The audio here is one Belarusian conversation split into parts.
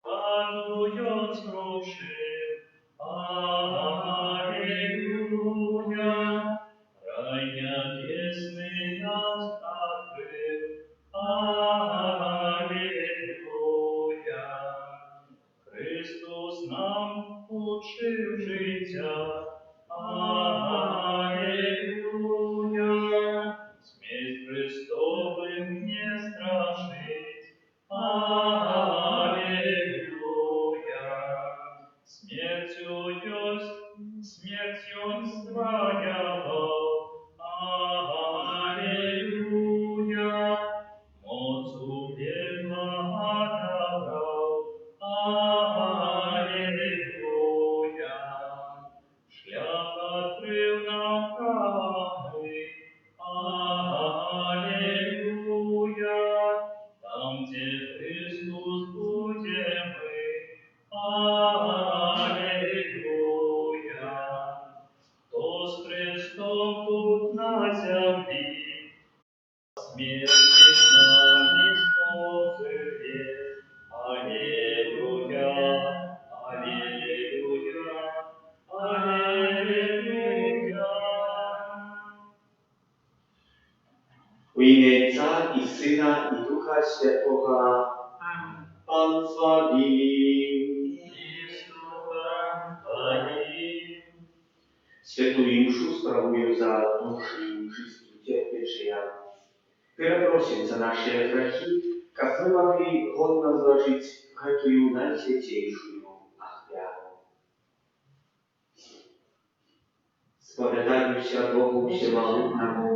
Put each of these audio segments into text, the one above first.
Радует скруши, Аллилуйя, рай небесный нас открыл, Аллилуйя. Христос нам учил життя, Аллилуйя. Смерть Христовым не страшить, Аллилуйя. Смертью Он своявал, Аллилуйя. Мocу пекла отобрал, Аллилуйя. Шлях открыл нам правый, Аллилуйя. Там, где Христос, будем мы, Аллилуйя. Кто с Христом тут на земле, смерть с нами способен. Аллилуйя, Аллилуйя, Аллилуйя. W imię Ojca i Syna i Ducha Świętego. Pan z wami. I z duchem Twoim. Świętą mszu sprawuję za duszy wszystkich cierpięszych. Перепросим за наши грехи, как мы могли годно зложить эту наисвятейшую ахвяру. Spowiadajmy Bogu Всемогутному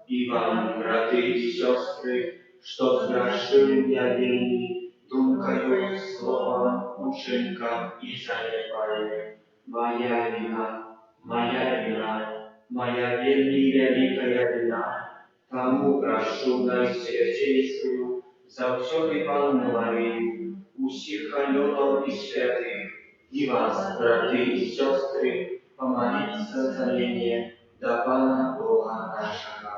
и вам, браты и сестры, что сгрешили неверни думкою, словом, учинком и занепанием. Моя вина, моя вельми великая вина. Тому прошу наисвятейшую за всякой Панну Марию, усих ангелов и святых, и вас, братья и сестры, помолиться за меня до Пана Бога нашего.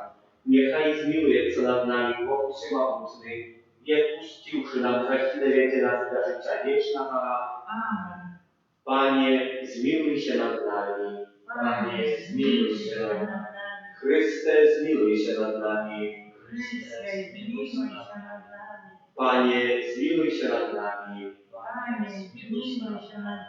Нехай измилуется над нами Бог Всемогутный, и отпустивший нам грехи доведе нас до життя вечного. Аминь. Пане, змилуйся над нами. Пане, змилуйся над нами. Христе, змилуйся над нами. Христе, змилуйся над нами. Пане, змилуйся над нами. Пане, змилуйся над нами.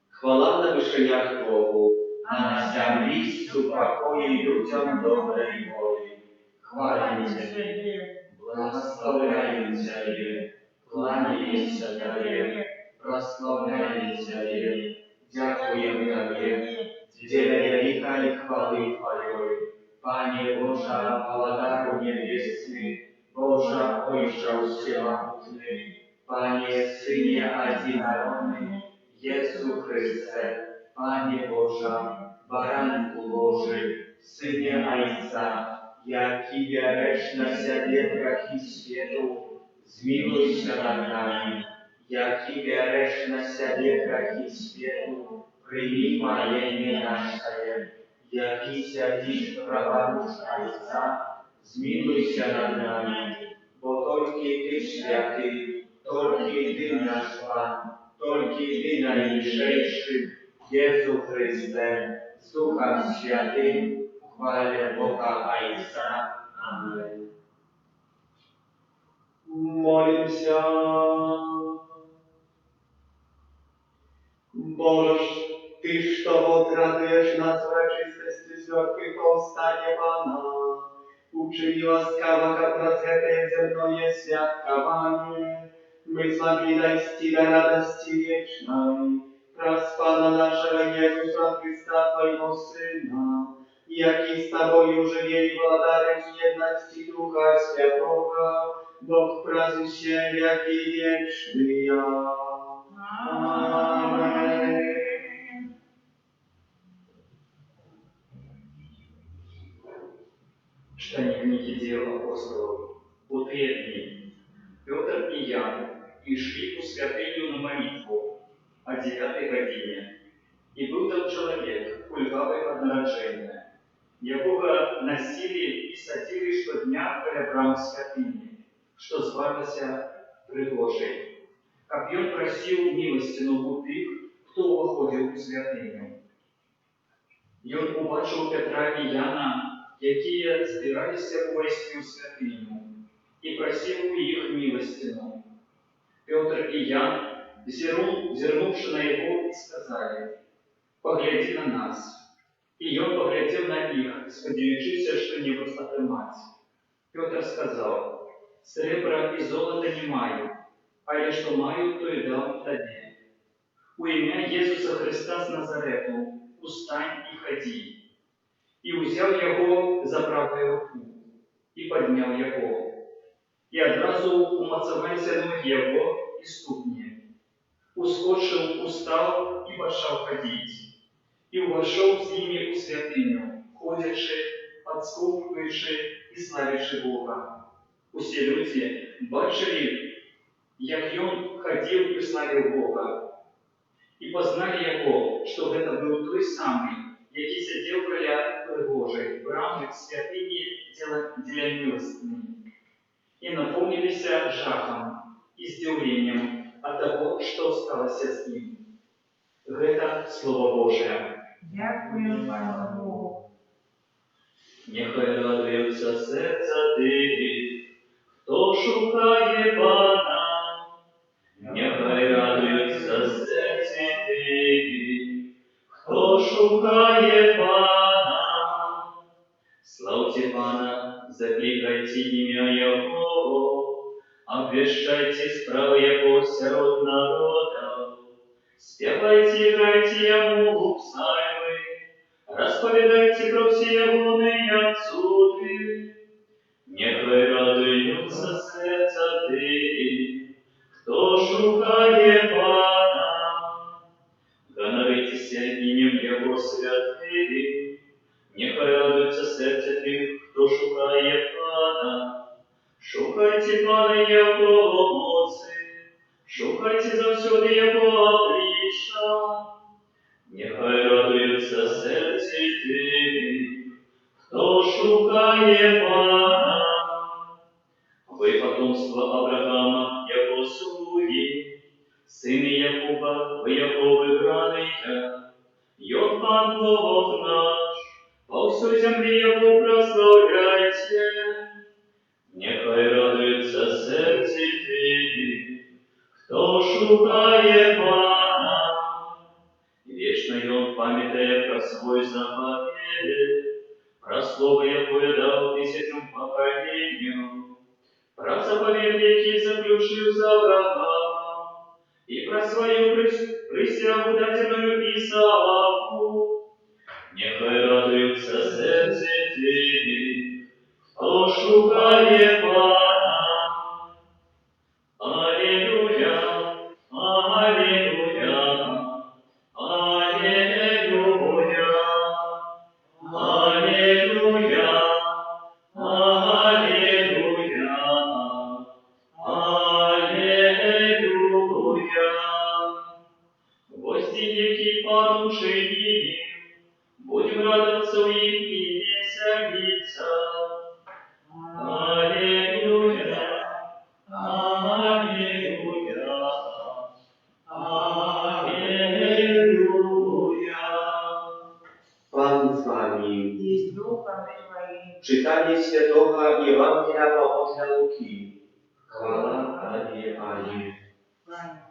Хвала на вышинях Богу, а на землі супокої людям доброї волі. Хвалим Тебе, благословляем Тебе, кланяемся Тебе, прославляем Тебе, дякуем Тебе, Тебе великой хвалы Твоей. Пане Божа, Владару Небесный, Божа, Ойша Всемогутный, Пане Сыне Одинородный, Jezu Chryste, Panie Boża, Baranku Boży, Synie Ojca, jaki bierzesz na siebie grachy światu, zmiłuj się nad nami. Jaki bierzesz na siebie grachy światu, przyjmij molenie nasze. Jaki siedzisz prawa róż Ojca, zmiłuj się nad nami. Bo tylko Ty święty, tylko Ty nasz Pan, tylko Ty najwyższy, Jezu Chryste, z Duchem Świętym, chwale Boga Ojca. Amen. Молимся. Bożeż Ty, что радуешь нас в чистости святкой повстания Пана, uczyni łaskawa pracę земное святкование, мы смогли дойти до радости вечной, праз Пана нашего Иисуса Христа, Твоего Сына, яки с Тобою живе и владарем в едности Духа Святого, Бог празднуще веки вечные. Amen. Читание книги Дел апостолов. В те дни Петр и Ян пришли в святыню на молитву о 9 године. И был там человек, кульгавый от народжения. Его носили и садили штодня перед брам святыни, что звалася Пригожий. каб ён прасіў міласціну ў тых, хто ўваходзіў у святыню. Ён убачыў Пятра і Яна, якія збіраліся ўвайсці ў святыню, і прасіў у іх міласціну. Пётр і Ян, зірнуўшы на яго, сказалі: «Паглядзі на нас». І ён паглядзеў на іх, спадзяючыся што-небудзь атрымаць. Пётр сказаў: «Срэбра і золата не маю, але што маю, тое дам табе. У імя Езуса Христа з Назарету устань і хадзі». І ўзяў яго за правую руку і падняў яго. І адразу умацаваліся ногі яго і ступні. Ускочыў, устаў і пачаў хадзіць. І ўвайшоў з імі ў святыню, ходзячы, падскокваючы і славячы Бога. Усе людзі бачылі, як ён хадзіў і славіў Бога. І пазналі яго, што гэта быў той самы, які сядзеў каля прыгожай брамы святыні дзеля міласціны. І напоўніліся жахам і здзіўленнем ад таго, што сталася з ім. Гэта Слова Божае. Дякую Пану Богу. Нехай радуються серця тих, хто шукає Пана. Нехай радуються серці тих, хто шукає Пана. Славьте Пана, закликайте ім'я Його, обвещайте справи Його серед народів. Спевайте, играйте Ему псальмы, расповедайте про все Его ныне суды. Нехай радуются сердца тих, кто шукає Пана. Ганоритеся именем Его святых, нехай радуются сердца тих, хто шукає Пана. Шукайте Пана Його моці, шукайте завсюди Його обличчя. Нехай радуються серці тих, хто шукає Пана. Ви потомство Авраама, Його слуги, сини Якуба, ви Його вибраные. Його Пан Бог наш, по всю землі Його прославляйте. Нехай радуються серці тих, хто шукає Пана. Вічно он пам'ятає про свой заповедь, про слово, якое дав тисячам поколенням, про заповедь, який заключив з Авраамом, і про свою присягу дательную Исааку. Нехай радуються серці тих, хто шукає Пана. Аллилуйя, аллилуйя, аллилуйя, аллилуйя, аллилуйя, аллилуйя. Гости, які Пан учинив, будем радоваться в их и веселиться. Аллилуйя, аллилуйя, аллилуйя. Pan z wami. I z duchem Twoim. Czytanie Świętego Ewangelia Pawła Luki. Chwała Tobie, Panie. Panie.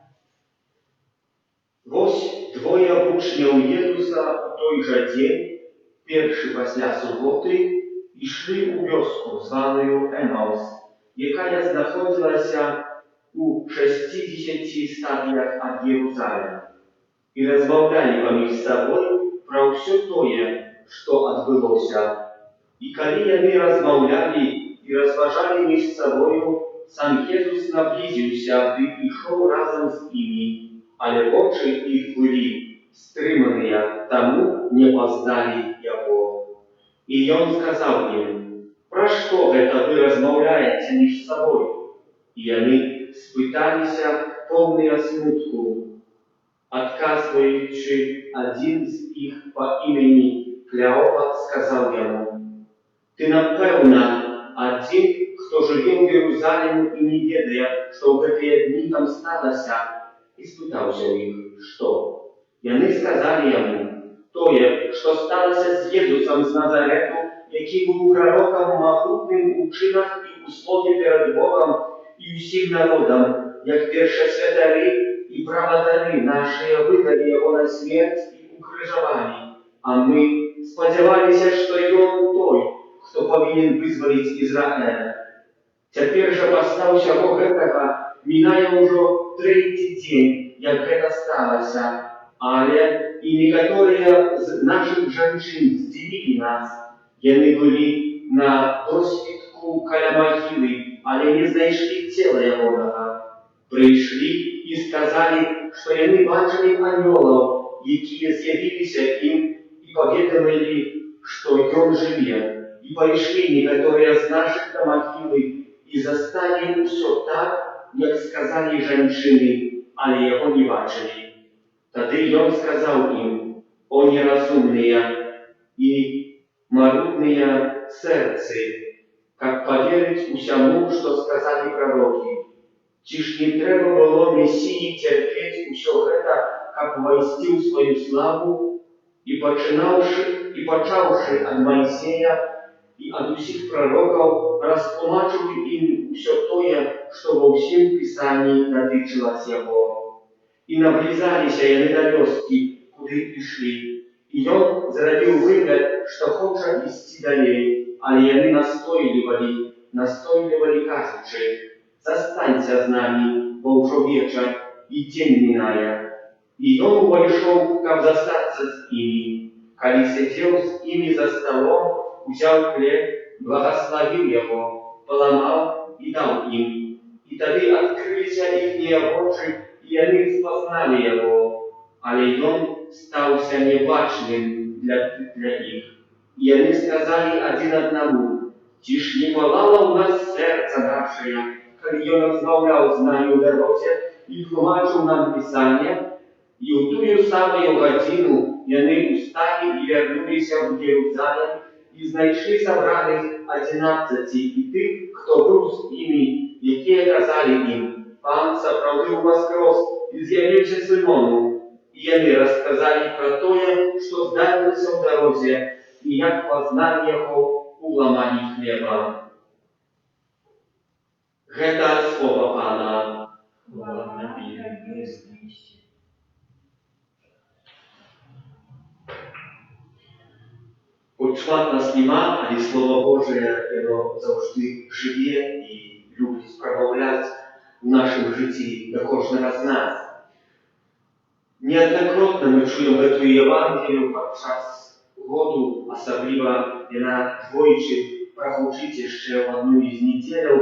Вось двое учняў Езуса ў той жа дзень, першы пасля суботы, ішлі ў вёску, званую Эмаус, якая знаходзілася у 60 стадіях ад Єрусаліма, і размаўлялі паміж сабой пра ўсё тое, што адбылося. І калі яны размаўлялі і разважалі між сабою, сам Езус наблізіўся ды ішоў разам з імі. Але вочы іх былі стрыманыя, таму не пазналі яго. І ён сказаў ім: «Пра што гэта вы размаўляеце між сабой?» І яны спыталіся поўныя смутку. Адказваючы, адзін з іх па імені Клеопат сказаў яму: «Ты, напэўна, адзін, хто жыве ў Єрусаліму і не ведае, што ў гэтыя дні там сталася, і спытаўся ў іх, што? Яны сказалі яму, тое, што сталася з Езусам з Назарету, які быў прарокам магутным у чынах і ў слове перад Богом і ўсім народам, як першасвятары і правадары нашыя выдалі яго на смерць і укрыжавалі. А мы спадзяваліся, што ён той, хто павінен вызваліць Ізраіля. Цяпер жа пасля ўсяго гэтага мінае ўжо 3-ці дзень, як гэта сталася, але і некаторыя з нашых жанчын здзівілі нас. Яны былі на досвідку каля магілы, але не знайшлі цела ягонага. Прыйшлі і сказалі, што яны бачылі анёлаў, якія з'явіліся ім і паведамілі, што ён жыве. І пайшлі некаторыя з нашых да магілы і засталі ўсё так, як сказалі жанчыны, але яго не бачылі. Тады ён сказаў ім, о неразумныя і марудныя сэрцы, каб паверыць усяму, што сказалі прарокі. Ці ж не трэба было Месіі цярпець усё гэта, каб увайсці ў сваю славу, і пачаўшы ад Майсея і ад усіх прарокаў, растлумачыў ім усё тое, што ва ўсім Пісанні датычылася яго. І наблізаліся яны да вёскі, куды ішлі. І ён зрабіў выгляд, што хоча ісці далей, але яны настойлівалі кажучы, застанься з намі, бо ўжо вечар і дзень мінае. І ён увайшоў, каб застацца з імі. Калі сядзеў з імі за сталом, узяў хлеб, благаславіў яго, паламаў і даў ім. І тады адкрыліся іхнія вочы, і яны спазналі яго, але ён стаўся небачным для іх. І яны сказалі адзін аднаму, ці ж не палала ў нас сэрца нашае, калі ён размаўляў з намі ў дарозе і тлумачыў нам Пісанне? І ў тую самую гадзіну яны усталі і вярнуліся ў Єрусалім і знайшлі сабраных 11 і тых, хто быў з імі, якія казалі ім, Пан сапраўды ўваскрос і з'явіўся Сымону. І яны расказалі пра тое, што здарылася ў дарозе, і як пазналі яго у ламанні хлеба. Гэта слова Пана. Хоць шмат нас нема, але Слова Божае, яно заўжды жыве і любіць прамаўляць у нашым жыцці да кожнага з нас. Неаднакротна мы чуем гэтую Евангелію падчас году, асабліва яна двойчы прагучыць яшчэ ў адну з недзеляў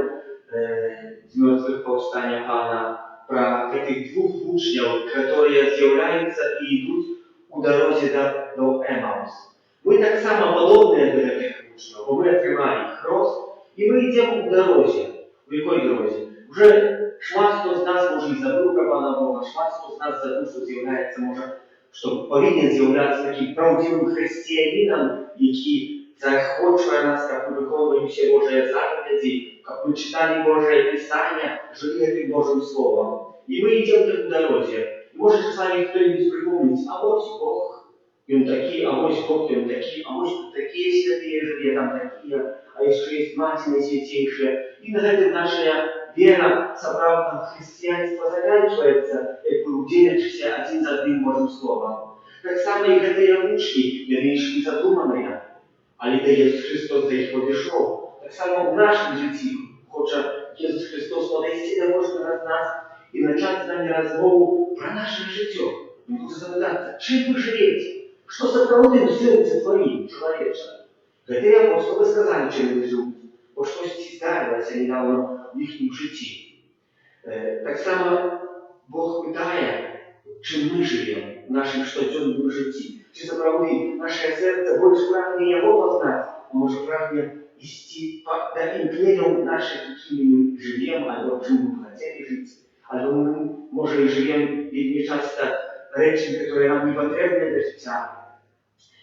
з мёртвых паўстання Пана пра гэтых двух вучняў, которые з'яўляюцца і ідуць у дарозе до Эмаус. Мы таксама падобныя да гэтых вучняў, бо мы атрымалі хрост і мы ідзем у дарозе. У якой дарозе? Уже шмат хто з нас можа і забыў пра Пана Бога, шмат хто з нас забыў, што з'яўляецца, можа, што павінен з'яўляцца такім праўдзівым хрысціянінам, які заахвочвае нас, каб мы выконвалі ўсе Божыя запаведзі, каб мы чыталі Божае Пісанне, жылі гэтым Божым Словам. І мы ідзем так у дарозе. І можа часамі хто-нибудь прыпомніць, а вось Бог, ён такі, а вось Бог, ён такі, а вось тут такія святыя жыве, там такія, а яшчэ ёсць Маці Найсвяцейшая. І на гэтым нашая вера сапраўднага хрысціянства заканчваецца, як мы удзельнічаемся адзін з адным Божым Словам. Таксама і гэтыя вучні, яны ішлі задуманыя, але да Jesús Христос да іх падышоў. Таксама ў нашым жыцці хоча Jesús Христос падайсці да кожнага з нас і начаць з намі размову пра наша жыццё. Ён хоча запытацца, чым вы жывеце? Што сапраўды ў сэрцы тваім, чалавеча? Гэтыя апостолы сказалі, чым яны жывуць, бо штосьці здарылася недаўно в іхнім жыцці. Таксама Бог пытае, чым мы жывем в нашым штодзённым жыцці. Ці сапраўды нашае сэрца больш прагне яго пазнаць, а можа прагне ісці да імкненняў нашых, якімі мы жывем, альбо чым мы хацелі жыць. Альбо мы, можа, і жывем вельмі часта рэчы, которые нам не патрэбныя для жыцця.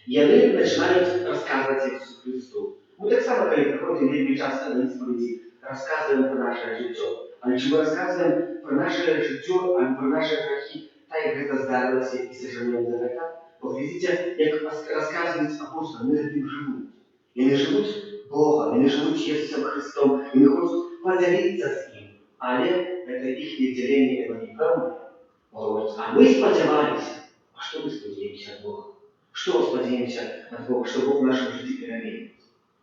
Яны пачынаюць расказваць Jesús Христу. Мы таксама, калі прыходзім вельмі часта на ісповедзі, рассказываем про наше життя. Але чи ми розказуємо про наше життя, а не про наші гріхи, та як це здарилося і сожалеем за це? Поглядите, як розказують апостоли, вони за тим живуть. Вони живуть Богом, вони живуть Ісусом Христом, і вони хочуть поділитися з ним. Але це їхнє ділення, воно неправильне. А мы сподевались. А что мы сподеемся от Бога? Что сподеемся от Бога? Что Бог в нашем жизни переменит?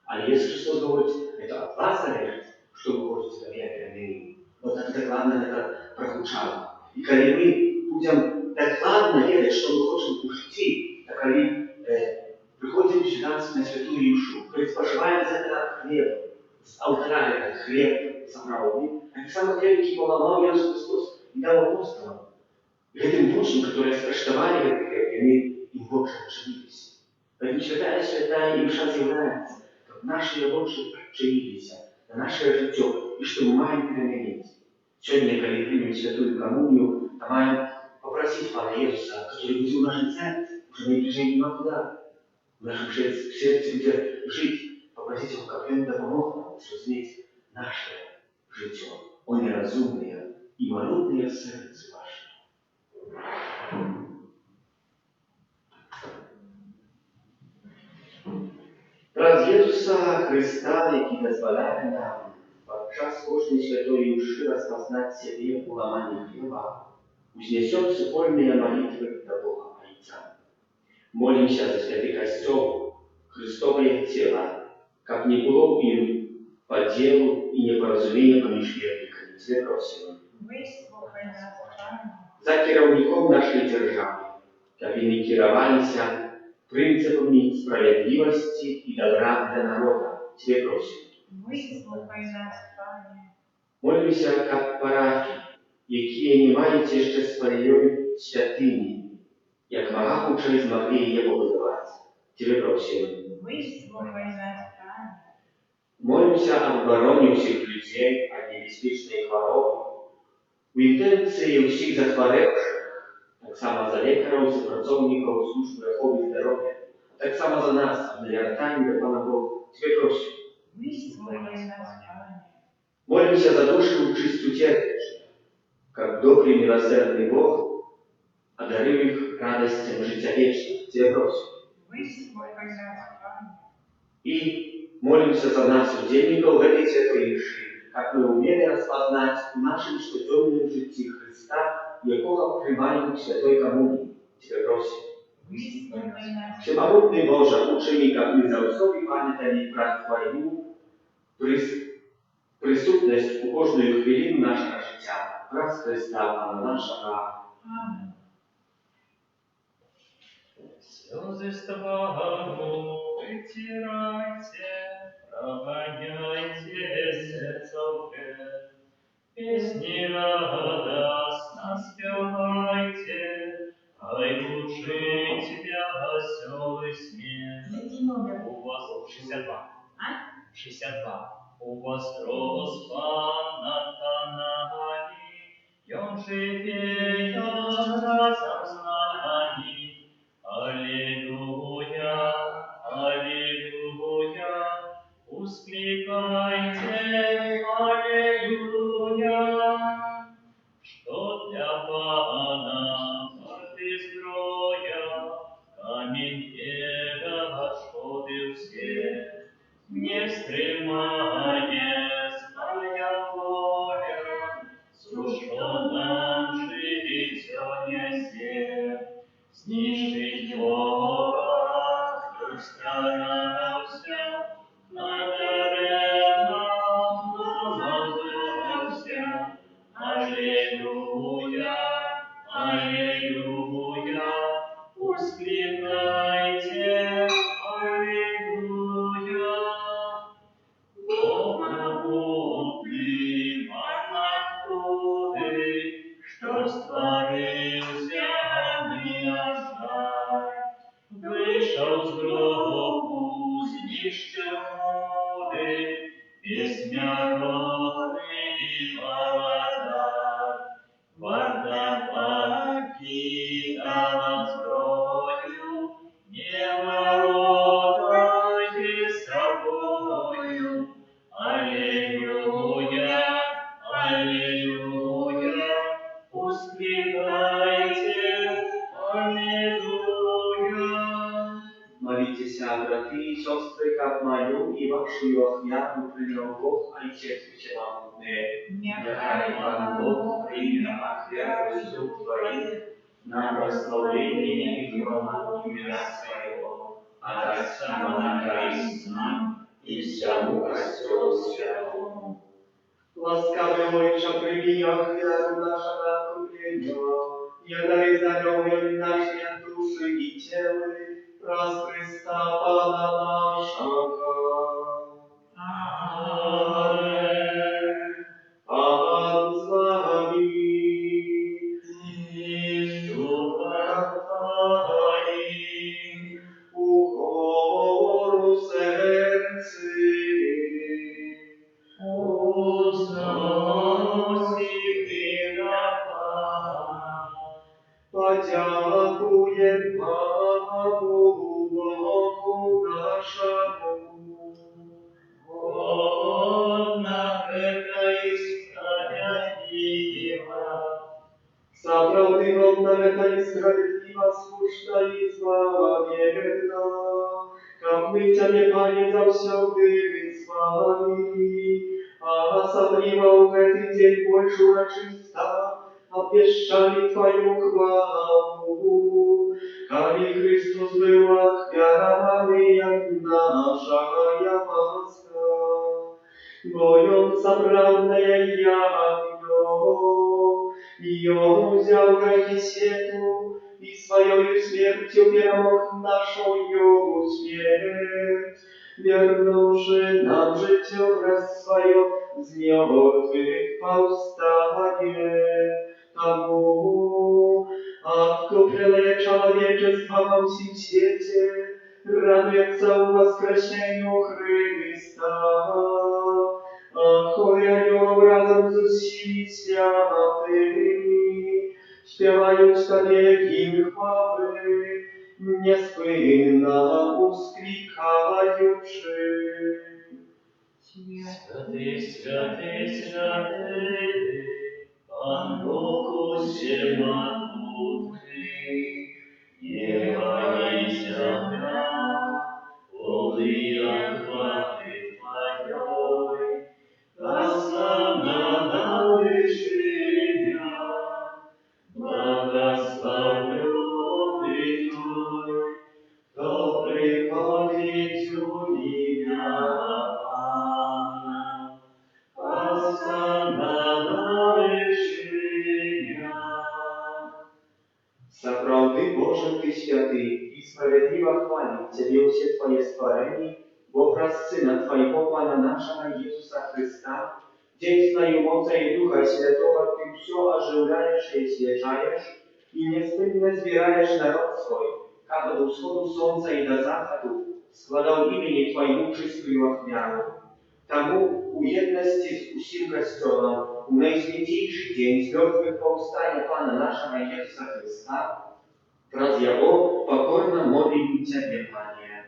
А Иисус Христос говорит, это от вас зависит, что вы хотите, чтобы я переменил. Вот так докладно это прозвучало. И когда мы будем докладно верить, что мы хотим в жизни, так когда приходим сюда на святую Ишу, то есть поживаем за это хлеб, с алтаря этот хлеб собрал. Это самый хлеб, который поломал Иисус Христос и дал апостолам. И этим лучшим, которые спрашивали этот хлеб, они им больше подчинились. Поэтому святая Иша является, как наши больше подчинились на наше життя, и что мы маем переменить. Сегодня, когда примем святую коммунию, мы маем попросить Пана Иисуса, который будет в нашем сердце, уже не движение никуда, в нашем сердце будет жить, попросить Его, как Он допомог нам зрозуміти наше життя. О неразумные и малютные сердце ваше. Раз Ісуса Христа, який дозволяє нам подчас кожної святої Мши розпознати себе у ламанні хліба, узнесем супольные молитвы до Бога Отца. Молимся за святый костел, Христовое тело, как не было им по делу и непоразумение поміж вірниками. Тебе просим. Вислухай нас, Пане. За кіраўніком нашей державы, каб яны кіраваліся принципами справедливости и добра для народа. Тебе просим. Вислухай нас, Пане. Молимся, как парафії, які не мають ще своєї святині, як мага хутчэй змогли її побудувати. Тебе просим. Вислухай нас, Пане. Молимся об обороне всех людей от небезпечной хвороби, у інтенції всіх захворевших, так само за лекарів, за працівників служби охорони здоров'я, так само за нас, для вертання до Пана Бога. Тебе просим. Вислухай нас, Пане. Молимся за души в чистую терпящих, как добрый милосердный Бог, одарив их радостям життя вечного. Тебе просим. Вислухай нас, Пане. И молимся за нас, удельников в этой святой Мши, как мы умели распознать в нашем святом житті Христа, якого приймаємо в святой коммунии. Тебе просим. Вислухай нас. Всемогутний Боже, учені, как ми завжди пам'ятали про Твою присутність у кожної хвилини нашого життя. Раз Христа, Пана нашого. Амінь. Слезы ставу вытирайте, прогоняйте сердцовке, песни радостно спевайте, ай лучше тебя веселый смех. Який номер? У вас 62. А? 62. У вас над тонами, и он живеет разом с нами. Аллилуйя, аллилуйя, ускликайте, аллилуйя, что для Пана каждый строя, камень вера, что ты все, не стремая своя воля, сужденным жить несе. Знищить ворог, хто старався, надаремно намазався. Аллилуйя, аллилуйя, ускликайте, аллилуйя. Твою и вашу охвяту принял Бог, Отец Всемогутный. Нехай Пан Бог примет охвяту суд Твоих на прославление и хвалу имя Своего, от Отца Монаха и Сына, и всему Костелу Святому. Łaskawy Ojcze, przyjmij ofiarę naszego odkupienia, i daj znajomym nasze duszy i ciały, przez Chrysta Pana naszego. Amen. Pan z wami. I z duchem Twoim. Ukoru sercy. Podziękuję Panu Bogu naszemu. Godna pewna jest sprawiedliwa. Zaprawdę godna pewna jest sprawiedliwa, słuszna i zbawienna. Как мы Тебе, Пане, за все вызвали, а особливо в этот день больше урочисто обещали Твою хвалу. Коли Христос был охвярованный, як наша Пасха, Богом собранная явно, и Он взял грехи свету, и своей смертью перемог нашу смерть, вернувши нам житье раз свое с мертвых повстание. Тому откупленное человечество во всем свете радуется воскресению Христа, охвалянем разом с усими святыми, śpiewają Tobie im chwały, niespłynna usklikajuczy. Święty, święty, święty, Pan Bóg Wszechmogący, nieba i ziemia, obliła chwały Twojej, osłana wyżynia. Błogosławiony Twój, kto przychodzi w imię Pana. Osłana wyżynia. Сапраўды, Боже, Ты святы, и справедливо хвалить Тебе все Твои створения, во праз Сына Твоего, Пана нашего Иисуса Христа, Действенною мocą Духа Святого Ты все оживляешь и освежаешь, и неспынно сбираешь народ свой, как от усходу солнца и до заходу, складал имени Твоему чистую охвяру. Тому у едности с усим Костелом, в наисвятейший день с мертвых повстания Пана нашего Иисуса Христа, раз Его покорно молим Тебе, Пане.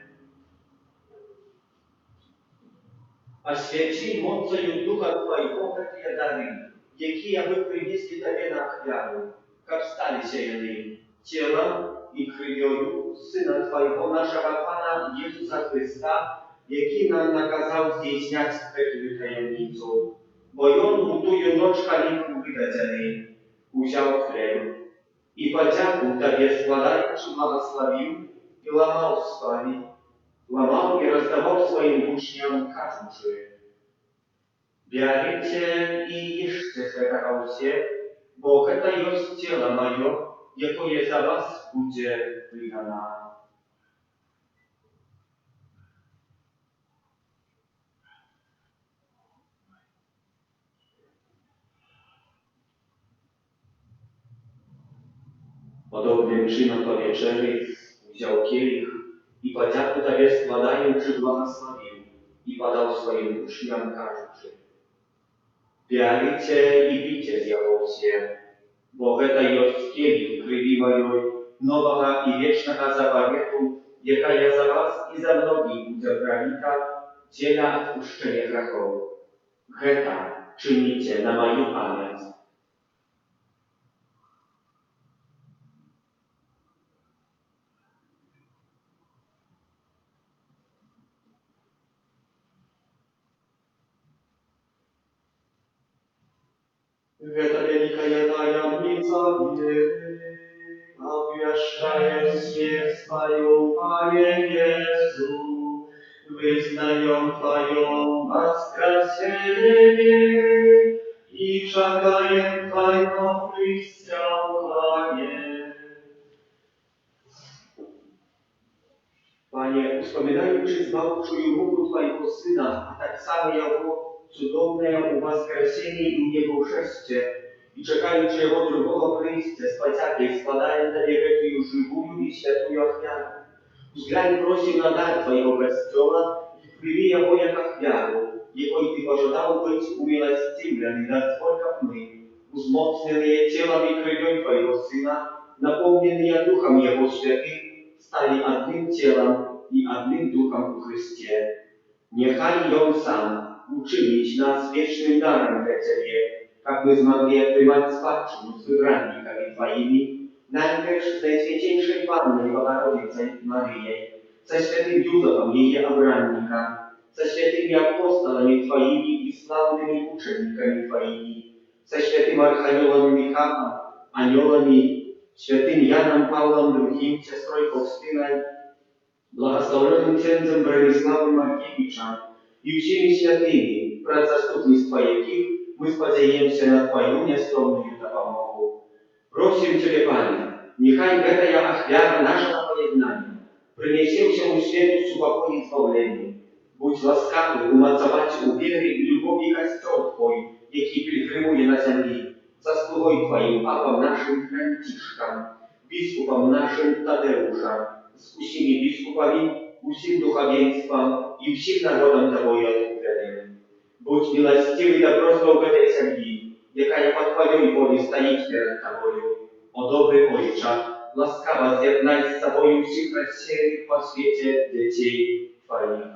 Освяти мocою Духа Твоего эти дары, якія вы принесли Тебе на охвяру, как стали сеяны телом и кровью Сына Твоего, нашего Пана Иисуса Христа, який нам наказав здійснять эту таємницю. Бо он у тую ночь калинку выдаденный, взял хлеб, и подяку Тебе складаючи благословил, и ломал спали, ломал и раздавал своим учням, кажучи: «Берите и ешьте с этого все, бо это есть тело мое, якое за вас будет выдано». Podobnym czynem po wieczerzy wziął kielich i podzięku Tobie składając błogosławił i podał swoim uczniom, każuczy: «Pijajcie i pijcie z jego все, bo to jest kielich krwi mojej, nowego i wiecznego zawietu, jaka ja za was i za mnogich będzie pralita, dziela odpuszczenia grzechów. Geta czynicie na moją pamięć». Это великая таямница веры, обвящаем смерть Твою, Пане Иисус, вызнаем Твое воскресение и шагаем Твоего христиане. Panie, wspominając zbawczую ruchu Twojego Syna, a tak samo Jego cudowne uwaskresienie i nieboszeszcze, i czekając Jego drugiego przyjścia, Spasiaciel, składając na Niego Twoją żywую i świętую ofiarę. Uzględź prosił na dar Twojego Kościoła i wpływie Jego jak ofiarę, Jego i Ty pożądał być umiłostivlony, naskолько my, uzmocnione ciałem i krwią Twojego Syna, napełnione Duchem Jego Świętym, stali одним телом и одним Духом в Христе. Нехай Он Сам учинить нас вечным даром для Тебе, как мы смогли принимать спадщину с избранниками Твоими, najpierw z Najświętейшей Panной Bogorодицей Maryjej, ze świętym Józefem, jej obrannika, ze świętymi apostolami Twoimi i sławnymi uczennikami Twoimi, ze świętym Archaniołem Michałem, aniołami, świętym Janem Pawłem II, siostrą Faustyną, błogosławionym księdzem Bronisławem Markiewiczem i всеми świętymi, wraz zastupnictwa jakich my spodziewamy się na Twoją nieskromną dopomogę. Просим Ciebie, Panie, niechaj эта ofiara naszego pojednania przyniesie się światu spokój i zbawienie. Будь łaskawy umocować u wiery i lubowi Kościół Twój, jaki pilgrimuje na ziemi. Zasługuj Twoim papom naszym Franciszkom, biskupom naszym Tadeuszem, z usimi biskupami, усім духовенством и всем народом Тобою откупленным. Будь милостивый до просьбу этой семьи, якая под Твоей волей стоит перед Тобою. О добрый Ojcze, łaskawa zjednaj z sobою всех рассеянных по свете детей Твоих.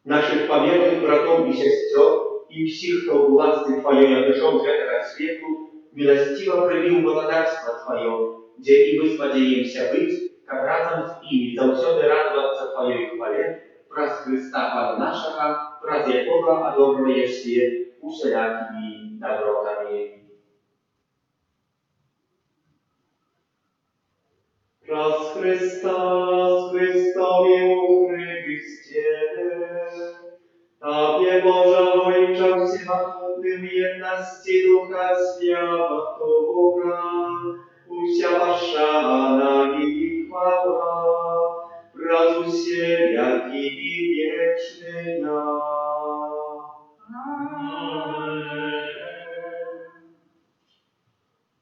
Наших померных братов и сестер и всех, кто у власти Твоей отошел с этого свету, милостиво прими благодарство Твое, где и мы сподеемся быть, как разом с ими завсёды радоваться Твоей хвале, праз Христа Пана нашего, праз якого одобряешь свет усякими добротами. Праз Христа, с Христови у Христе, Tobie Boże Ojcze Wszechmogącym jedności Ducha Świętego, usia Wasza i chwała, prazu się jak i wieczny ja.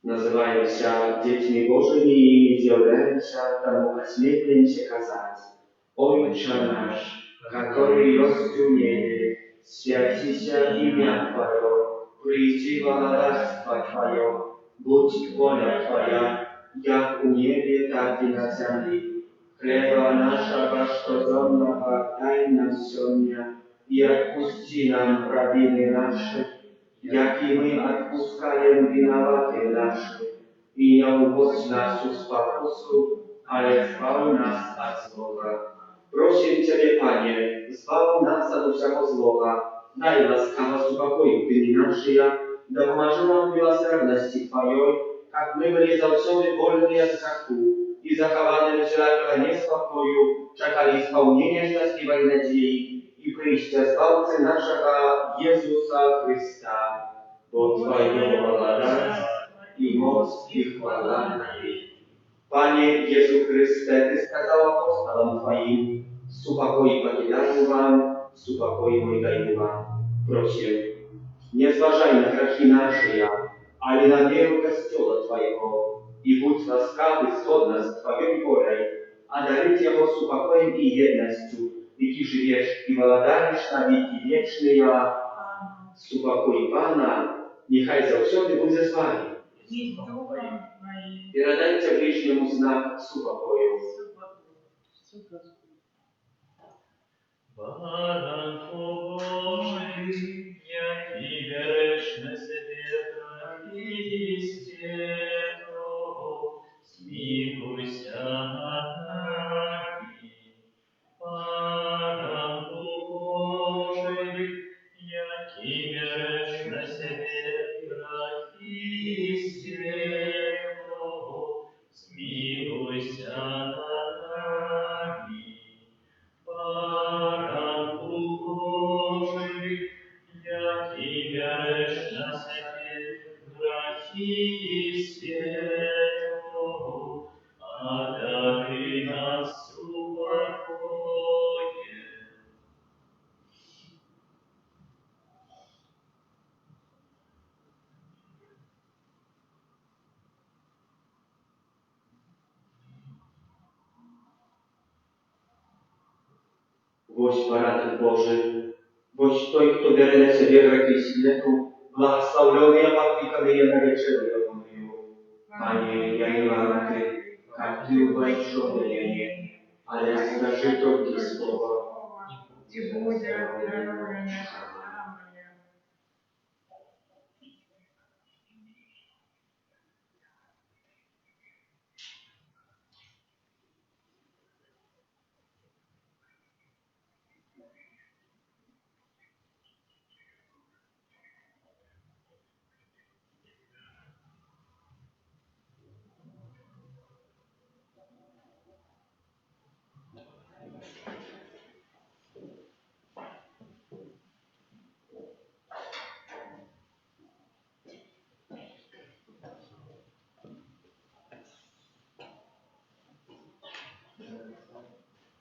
Называем się dziećmi Bożymi i dzielę się temu ośmieliłem się kazać. Ojcze nasz, который расту небе, святися имя Твое, приди царство Твое, будь воля Твоя, як у небе, так и на земле. Хлеба нашего штоденного дай нам сегодня, и отпусти нам провины наши, jak i my odpuszczajem winowatym naszym. I nie uwodź nas w pokusy, ale zbaw nas od złego. Proszę Ciebie, Panie, zbaw nas od wszego złego. Daj łaskawo uspokój dni nasze, dopomaży nam miłosierności Twojej, jak my byli zawsze wolni od grzechu i zachowani w wszelkiego niespokoju, czekali spełnienia szczęśliwej nadziei i przyjścia Zbawcy naszego Jezusa Chrysta, bo Twojego blagodat i moc i chwała na wieki. Panie Jezu Chryste, Ty skazał apostolom Twoim, spokój pokidają Wam, spokój mój daję Wam. Proszę, nie zważaj na grzechy nasze, ale na wierę Kościoła Twojego i bądź łaskawy zgodna z Twoją wolą, a daruj Jego spokojem i jednością, Ty żyjesz i władajesz na wieki wieczne, ja. Spokój Pana, niechaj zawsze będzie z Wami. I nadajcie bliźniemu znak spokoju. Baran Boży, jaki grzeszny sobie istnieją, zmiłuj się nad nami. Baran Boży, Boś baranek Boży, boś той, хто бере на себе грехи світу, благословлений опатриками я наречену Його. Пане, я не могу ты, как ты убойшел меня, але скажи только слово, И будет оздоровление душа моя.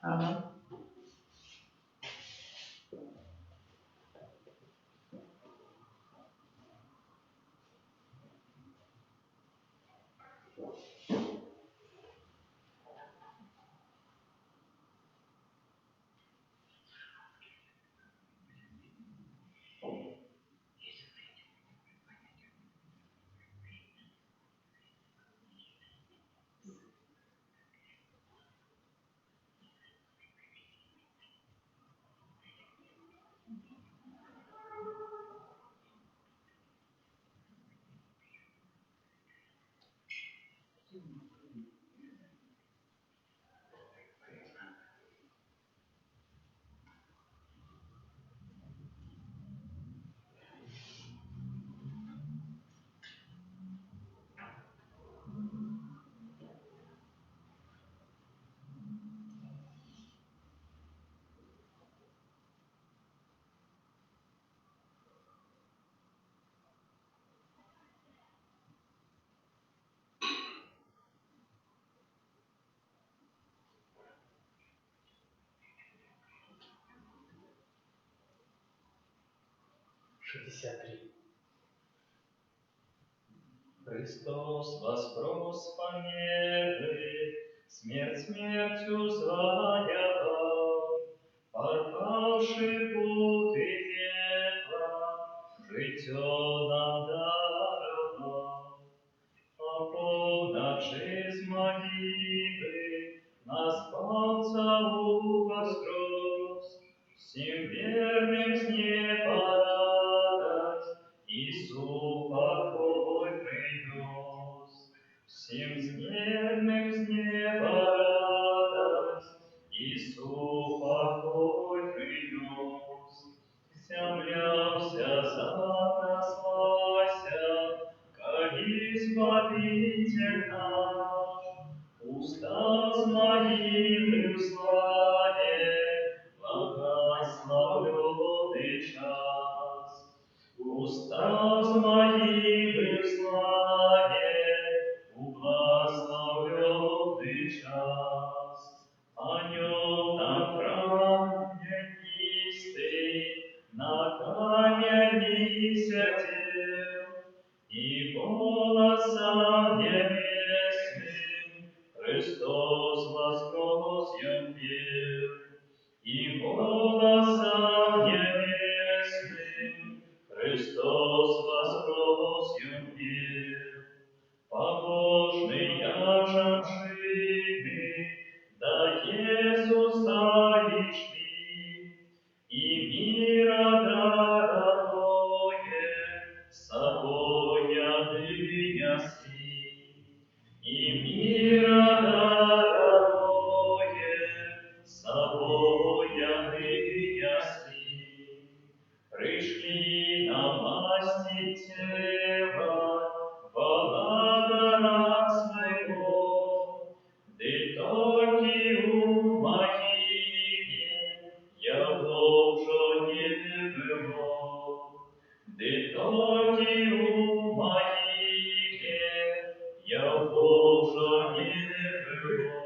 Ага. Христос воскрес померы, смерть смертью заятал, порвавший путы пекла, житё нам даровал. А полночи с могилы нас поцелуй воскрес, всем верным с неба радость, Иисус покой принес. Всем смертным с неба радость, Иисус покой принес. Земля вся затряслась, как Избавитель наш, уста с могилы встали, благословенный час. Уста с могилы встали, благословенный час. О нем на храме низкий, на камени сидел, и голосом небесным Христос воскрес ем пел. И голосом небесным Христос воскрес ем пел. Побожный женщины, да Иисуса ишли, и мира дорогое с собой несли. И мира дорогое с собой несли. Пришли на власти тела, Володара своего, ты только у могиле, я уже не было. Ты только у могиле, я уже не было.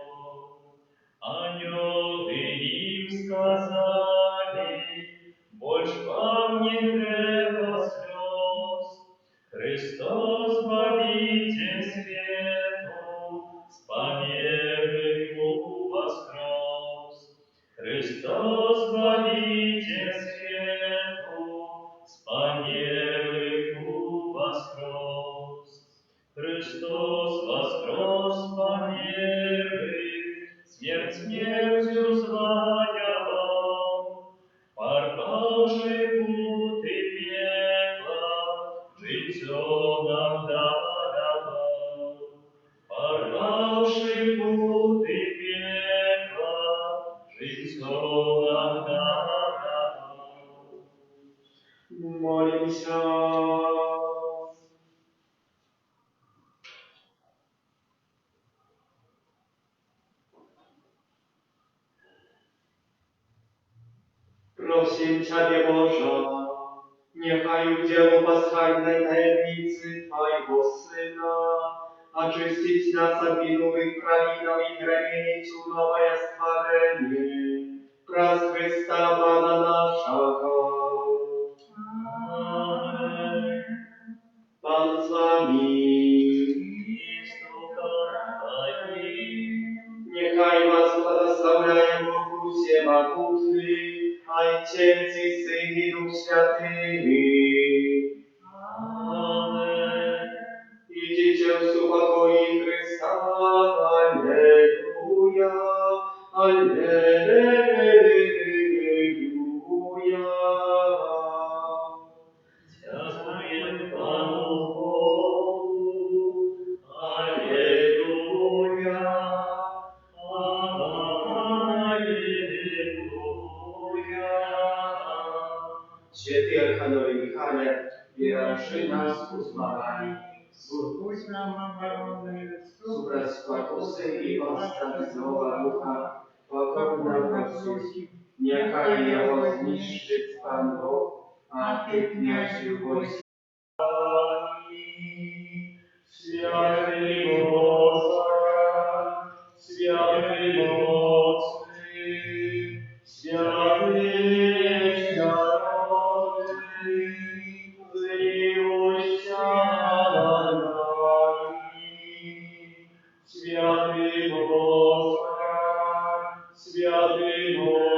Ангелы им сказали, больше вам не треба слез. Христос, Збавитель свету, с померы воскрес. Христос, Zbawicielskému, Spanieliku воскрес. Христос воскрес, Спanieliku, смерть смертью злая, порвавший путы пекла, житье нам даровал. Порвавший путы пекла, житье нам даровал. Молимся. Prosím Ciebie, Boże, niechaj w dzieło paschalnej tajemnicy Twojego Syna, oczyścić nas od winowych prawiną i gremieniu nowe stworzenie, przez Chrysta Pana naszego. Amen. Pan z Wami. I z duchem Twoim. Niechaj was błogosławiają Bóg Wszechmogący, Ojciec i Syn i Duch Święty. Amen. Idźcie w pokoju Chrysta. Alleluja. Alleluja. Dziękuję Panu Bogu. Alleluja. Alleluja. Święty Archanioły Michale, wierszy nas u zmagań. Будь нам обороны, Supra spłakusy i podstaw złowa ducha, pokorna prosić. Niechaj ją zniszczyć Pan Bóg, a Ty kniaziu wojsk. Święty Boże, święty mocny, święty nieśmiertelny, zmiłuj się nad nami. Święty Boże, święty mocny,